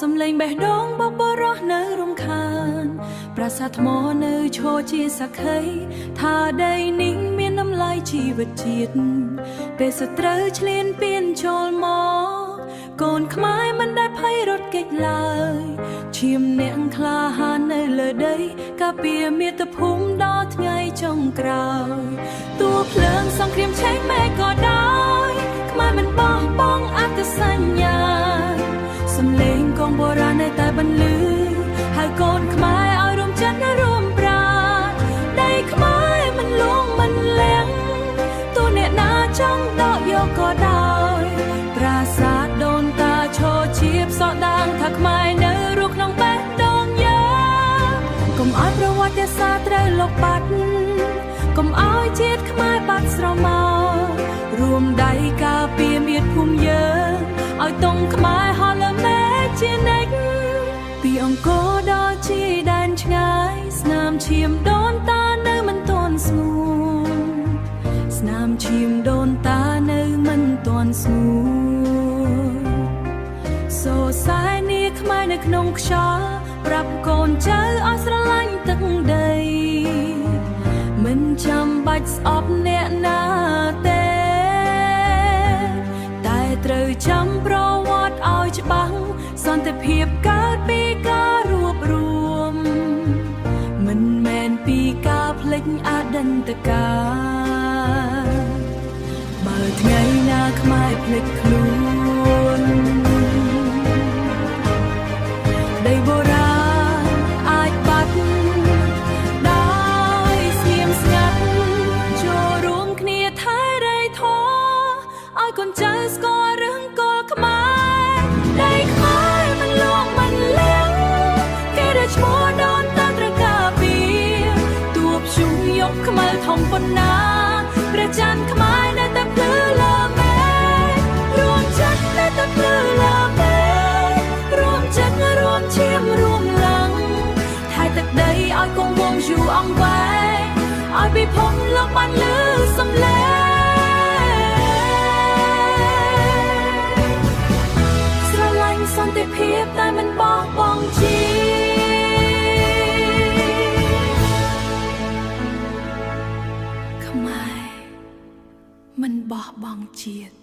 សំឡេងបេះដូងបបរោះនៅរំខានប្រាសាទថ្មនៅឈរជាសក្ខីថាដីនេះមានតម្លៃជីវិតជាតិពេលសត្រូវឈ្លានពានចូលមកកូនខ្មែរមិនដែលភ័យរត់គេចឡើយឈាមអ្នកក្លាហាននៅលើដីការពារមាតុភូមិដល់ថ្ងៃចុងក្រោយតួភ្លើងសង្គ្រាមឆេងមេក៏ដោយខ្មែរមិនបោះបង់អត្តសញ្ញាណសំឡេងកងបុរាណនៅតែបន្លឺហើយកូនខ្មែរឲ្យរួមចិត្តរួមប្រាណដីខ្មែរមិនលងមិនលៀងតួអ្នកណាចង់ដកយកក៏ដោយប្រាសាទដូនតាឈរជាផ្សោតដាងថាខ្មែរនៅរស់ក្នុងបេះដូងយើងកុំឲ្យប្រវត្តិសាស្ត្រត្រូវលុបបាត់កុំឲ្យជាតិខ្មែរបាត់ស្រមោលរួមដៃការពារមាតុភូមិយើងឲ្យតុងខ្មែរហោះលើមេជានិច្ចពីអង្គរដល់ជាដែនឆ្ងាយស្នាមឈាមដូនតានៅមិនទាន់ស្ងួនស្នាមឈាមដូនតានៅមិនទាន់ស្ងួនសូរសែនាខ្មែរនៅក្នុងខ្យល់ប្រាប់កូនចៅឲ្យស្រឡាញ់ទឹកដីមិនចាំបាច់ស្អប់អ្នកណាទេតែត្រូវចាំប្រវត្តិឲ្យច្បាស់សន្តិភាពកើតពីការរួបរួមមិនមែនពីការភ្លេចអតីតកាលបើថ្ងៃណាខ្មែរភ្លេចខ្លួនដីបុរាណអាចបាត់ដោយស្ងៀមស្ងាត់ចូលរួមគ្នាថែរៃធម៌ឲ្យកូនចៅស្គាល់រឿងគល់ខ្មែរដីខ្មែរមិនលងមិនលៀងគេដែលឈ្មោះដូនតាត្រូវការពារទួបជុំយកខ្មៅធំប៉ុណ្ណាព្រះច័ន្ទខ្មែរនៅតែភ្លឺលើមេរួមចិត្តនៅតែភ្លឺលើមេរួមចិត្តរួមឈាមរួមឡើងថែទឹកដីឲ្យគង់វង្សយូរអង្វែងឲ្យពិភពលោកបានឮសំឡេងស្រឡាញ់សន្តិភាពតែមិនបោះបង់ជាតិខ្មែរមិនបោះបង់ជាតិ